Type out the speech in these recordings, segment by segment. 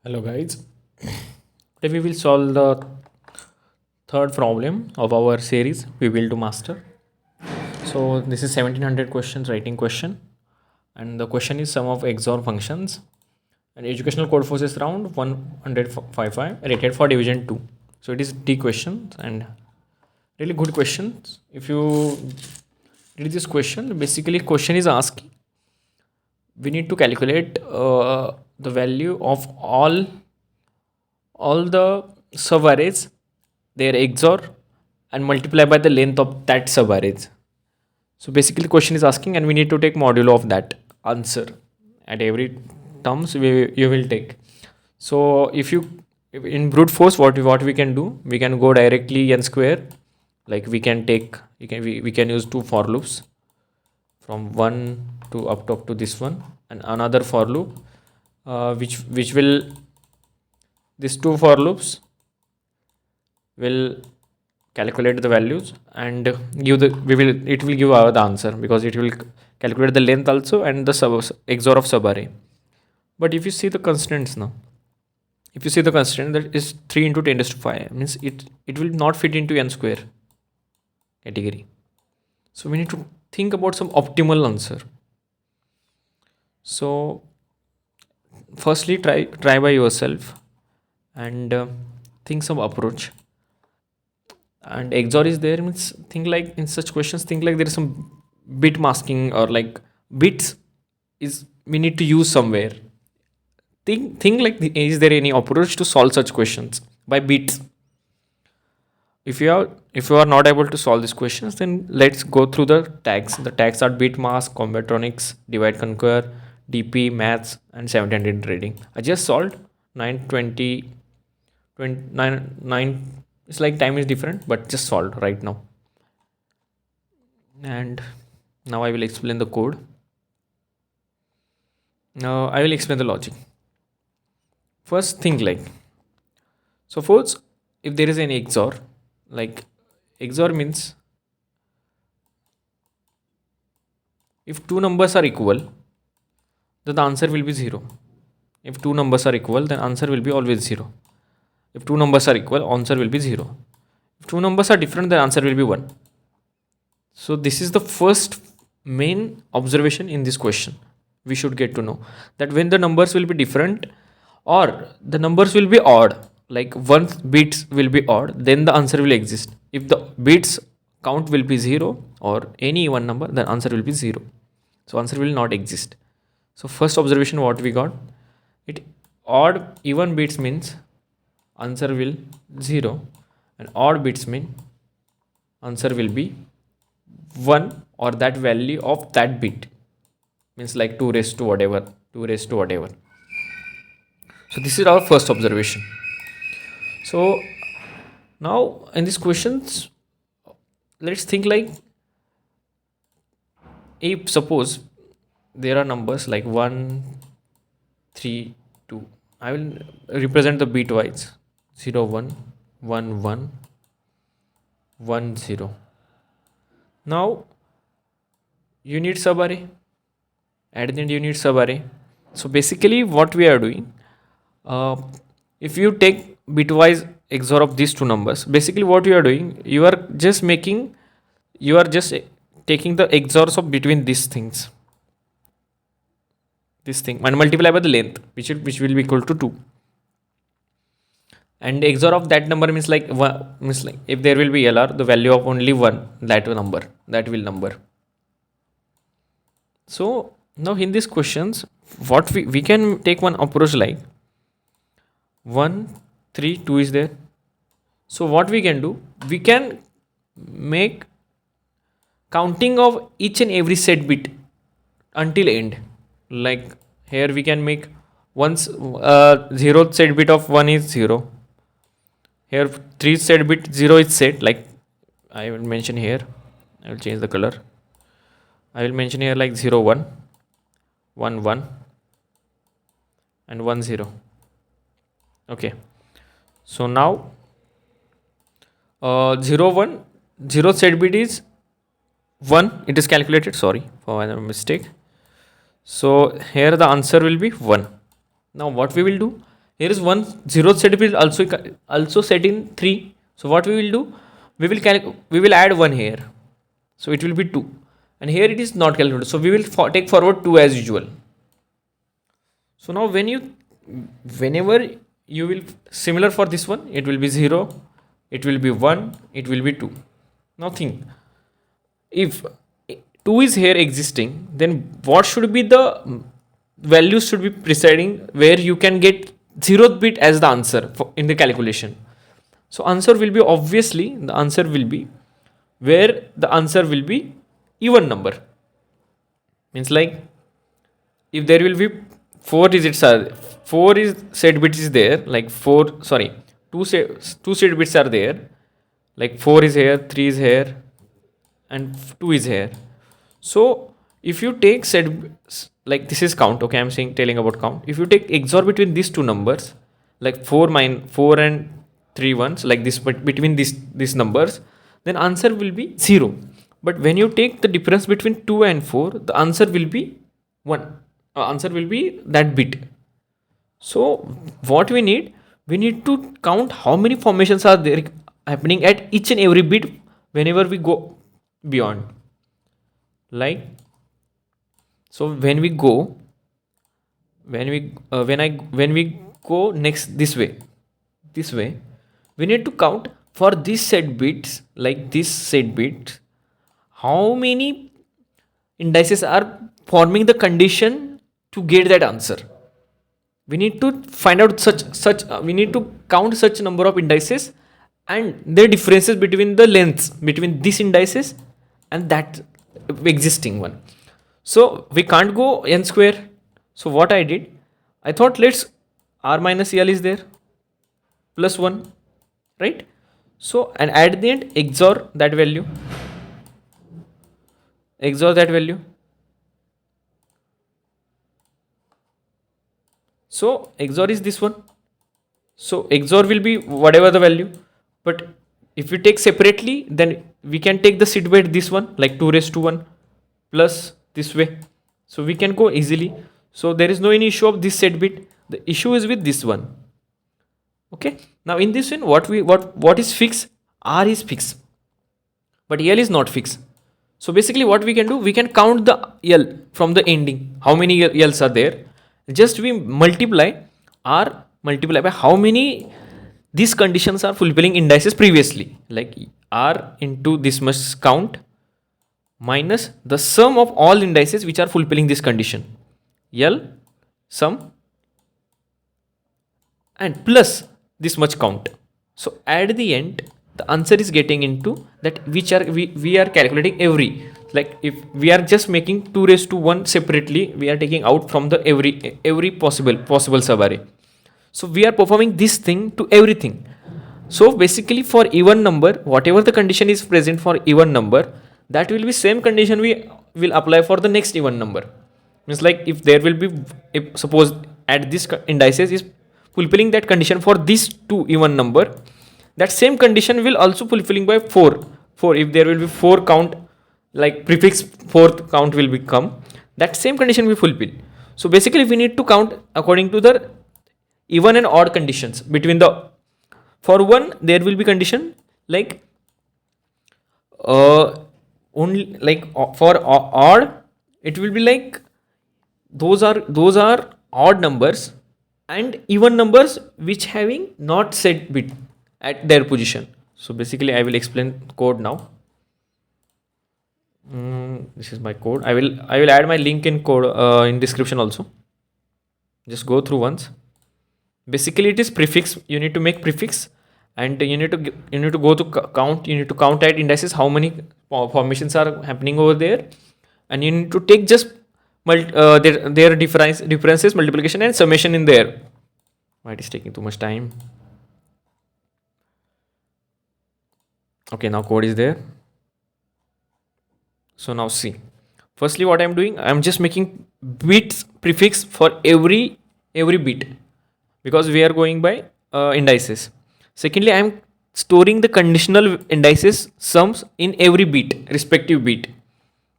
Hello guys, today we will solve the third problem of our series we will to master. So this is 1700 questions writing question, and the question is sum of XOR functions, and educational code forces round 155 rated for division 2. So it is D questions and really good questions. If you read this question, basically question is asking we need to calculate the value of all the subarrays, their XOR, and multiply by the length of that subarrays. So basically question is asking and we need to take modulo of that answer at every terms you will take. So if in brute force what we can do, we can go directly n square, like we can take we can use two for loops from one to up to this one, and another for loop which will, these two for loops will calculate the values and give the we will it will give our the answer, because it will calculate the length also and the XOR of subarray. But if you see the constraints now, if you see the constraint that is 3 into 10 to 5, means it will not fit into n square category. So we need to think about some optimal answer. So firstly try by yourself and think some approach. And XOR is there means think like in such questions, think like there is some bit masking, or like bits is we need to use somewhere. Think like is there any approach to solve such questions by bits? If you are not able to solve these questions, then let's go through the tags. The tags are bit mask, combatronics, divide conquer, DP, maths, and 700 reading. I just solved 920 9 it's like time is different, but just solved right now. And now I will explain the code. Now I will explain the logic. First think like, suppose if there is an XOR, like XOR means if two numbers are equal, then the answer will be 0. If two numbers are equal, then answer will be always 0. If two numbers are equal, answer will be 0. If two numbers are different, then answer will be 1. So this is the first main observation in this question. We should get to know that when the numbers will be different or the numbers will be odd, like one bits will be odd, then the answer will exist. If the bits count will be 0 or any one number, then answer will be 0. So answer will not exist. So first observation what we got, it odd even bits means answer will 0, and odd bits mean answer will be 1 or that value of that bit, means like 2 raised to whatever, 2 raised to whatever. So this is our first observation. So now in these questions, let's think like, if suppose there are numbers like 1 3 2, I will represent the bitwise 0 1 1 1 1 0. Now you need subarray, at the end you need subarray. So basically what we are doing, if you take bitwise XOR of these two numbers, basically what you are doing, you are just taking the XORs of between these things, this thing, and multiply by the length, which will be equal to 2. And XOR of that number means like means like if there will be LR, the value of only one, that will number. So now in these questions, what we can take one approach like 1 3 2 is there. So what we can do, we can make counting of each and every set bit until end. Like here we can make once 0th set bit of 1 is 0. Here 3 set bit 0 is set, like I will mention here, I will change the color. I will mention here like 0 1 1 1 and 1 0. Okay, so now 0 1 0 set bit is 1, it is calculated, sorry for my mistake. So here the answer will be 1. Now what we will do, Here is one zeroth set bit also set in 3. So what we will do, we will add 1 here, so it will be 2, and here it is not calculated, so we will take forward 2 as usual. So now whenever you will, similar for this one, it will be 0, it will be 1, it will be 2. Now think, if 2 is here existing, then what should be the values should be presiding where you can get 0th bit as the answer in the calculation. So answer will be, obviously the answer will be where the answer will be even number. Means like, if there will be 4 digits are 4 is set bits is there, like 2 set bits are there, like 4 is here, 3 is here, and 2 is here. So if you take set, like this is count, okay, I'm telling about count. If you take XOR between these two numbers, like 4 and 3 ones, like this, but between these numbers, then answer will be 0. But when you take the difference between 2 and 4, the answer will be 1. Answer will be that bit. So what we need to count how many formations are there happening at each and every bit whenever we go beyond. Like, so when we go next this way, we need to count for these set bits, like this set bit, how many indices are forming the condition to get that answer. We need to find out we need to count such number of indices and their differences between the lengths between these indices and that existing one. So we can't go n square. So what I did, I thought let's r minus l is there plus 1, right? So, and at the end XOR that value, so XOR is this one, so XOR will be whatever the value. But if we take separately, then we can take the set bit this one, like 2 raised to 1 plus this way, so we can go easily. So there is no any issue of this set bit. The issue is with this one. Okay, now in this one, what is fixed? R is fixed, but L is not fixed. So basically what we can do, we can count the L from the ending, how many L's are there. Just we multiply R multiply by how many these conditions are fulfilling indices previously, like R into this much count minus the sum of all indices which are fulfilling this condition, L sum, and plus this much count. So at the end the answer is getting into that which are we are calculating every, like if we are just making 2 raised to 1 separately, we are taking out from the every possible subarray. So we are performing this thing to everything. So basically for even number, whatever the condition is present for even number, that will be same condition we will apply for the next even number. Means like if there will be, if suppose at this indices is fulfilling that condition for these two even number, that same condition will also fulfilling by 4. If there will be 4 count, like prefix 4th count will become, that same condition we fulfill. So basically we need to count according to the even and odd conditions between the, for 1 there will be condition like only like for odd it will be like those are odd numbers and even numbers which having not set bit at their position. So basically I will explain code now. This is my code. I will add my link in code in description also. Just go through once. Basically it is prefix, you need to make prefix, and you need to go to count, you need to count at indices how many formations are happening over there, and you need to take just their differences, multiplication and summation in there. Why it is taking too much time? Okay, now code is there. So now see, firstly what I am doing, I am just making bits prefix for every bit, because we are going by indices. Secondly, I am storing the conditional indices sums in every bit, respective bit,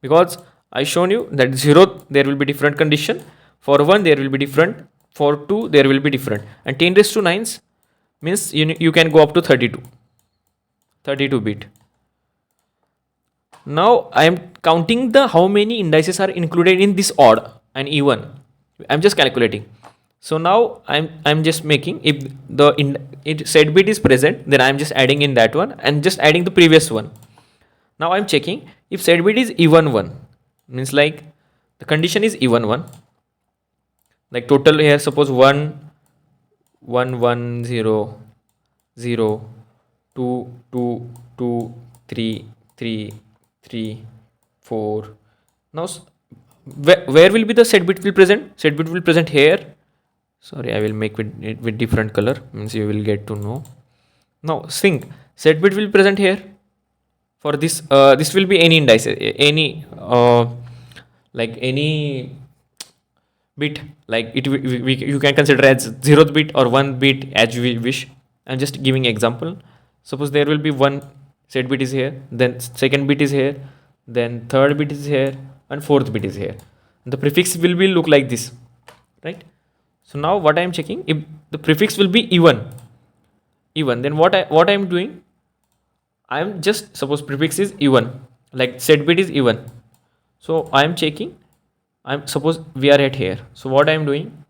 because I shown you that 0 there will be different condition, for 1 there will be different, for 2 there will be different, and 10 raised to 9s means you can go up to 32 bit. Now I am counting the how many indices are included in this odd and even. I'm just calculating. So now I'm just making, if the set bit is present, then I'm just adding in that one and just adding the previous one. Now I'm checking if set bit is even one, means like the condition is even one. Like total here, suppose 1 1 1 0 0 2 2 2 3 3 3 4. Now where will be the set bit will present? Set bit will present here. Sorry, I will make it with different color, means you will get to know. Now think, set bit will present here. For this this will be any indice, any like any bit, like you can consider as 0th bit or 1 bit as you wish. I'm just giving example. Suppose there will be one set bit is here, then second bit is here, then third bit is here, and fourth bit is here. The prefix will be look like this, right? So now what I am checking, if the prefix will be even, then what I am doing, I am just, suppose prefix is even, like set bit is even. So I am checking, suppose we are at here. So what I am doing,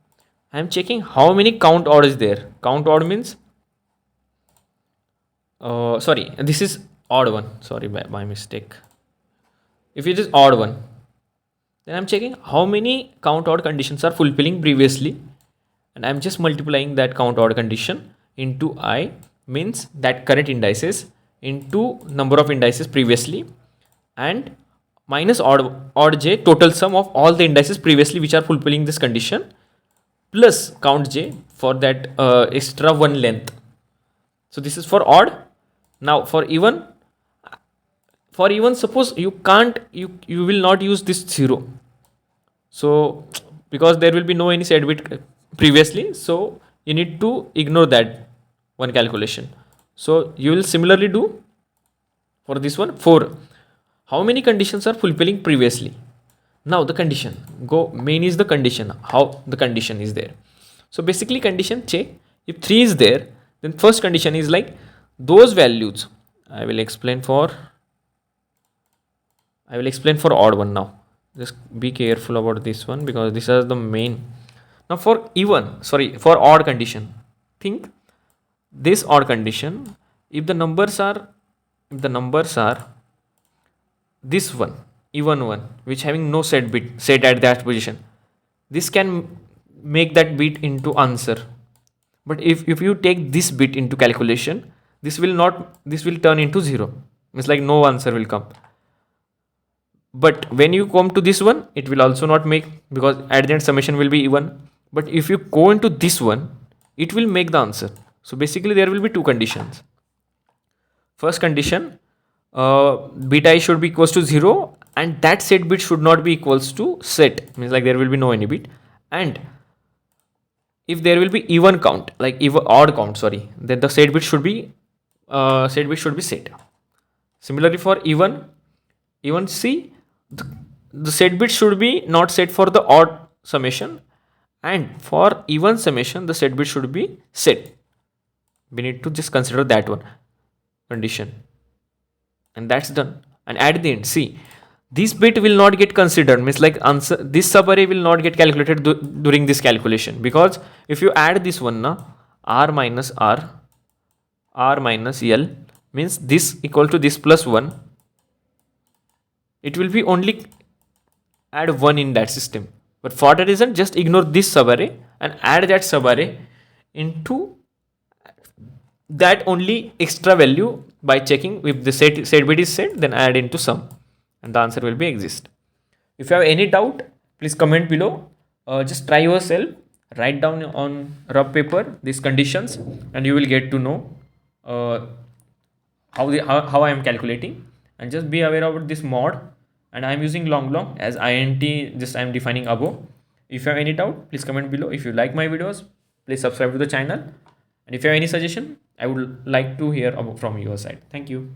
I am checking how many count odd is there. Count odd means sorry, this is odd one, sorry, by mistake. If it is odd one, then I'm checking how many count odd conditions are fulfilling previously, and I'm just multiplying that count odd condition into I, means that current indices, into number of indices previously, and minus odd j, total sum of all the indices previously which are fulfilling this condition, plus count j for that extra one length. So this is for odd. Now for even, suppose you can't, you will not use this 0. So because there will be no any set bit previously, so you need to ignore that one calculation. So you will similarly do for this one, 4. How many conditions are fulfilling previously? Now the condition, main is the condition, how the condition is there. So basically condition check, if 3 is there, then first condition is like those values. I will explain for odd one now. Just be careful about this one, because this is the main. Now for for odd condition, think this odd condition, if the numbers are this one, even one, which having no set bit set at that position, this can make that bit into answer. But if you take this bit into calculation, this will turn into 0. It's like no answer will come. But when you come to this one, it will also not make, because at the end summation will be even. But if you go into this one, it will make the answer. So basically there will be two conditions. First condition, bit I should be equals to 0, and that set bit should not be equals to set, means like there will be no any bit. And if there will be even count, like even odd count, then the set bit should be set. Similarly for even see, the set bit should be not set for the odd summation, and for even summation the set bit should be set. We need to just consider that one condition, and that's done. And at the end, see, this bit will not get considered, means like answer, this subarray will not get calculated during this calculation, because if you add this one now, r minus l, means this equal to this plus 1, it will be only add 1 in that system. But for that reason, just ignore this subarray and add that subarray into that only extra value by checking if the set bit is set, then add into sum, and the answer will be exist. If you have any doubt, please comment below. Just try yourself, write down on rough paper these conditions, and you will get to know how I am calculating. And just be aware about this mod, and I am using long as int, just I am defining above. If you have any doubt, please comment below. If you like my videos, please subscribe to the channel, and if you have any suggestion, I would like to hear from your side. Thank you.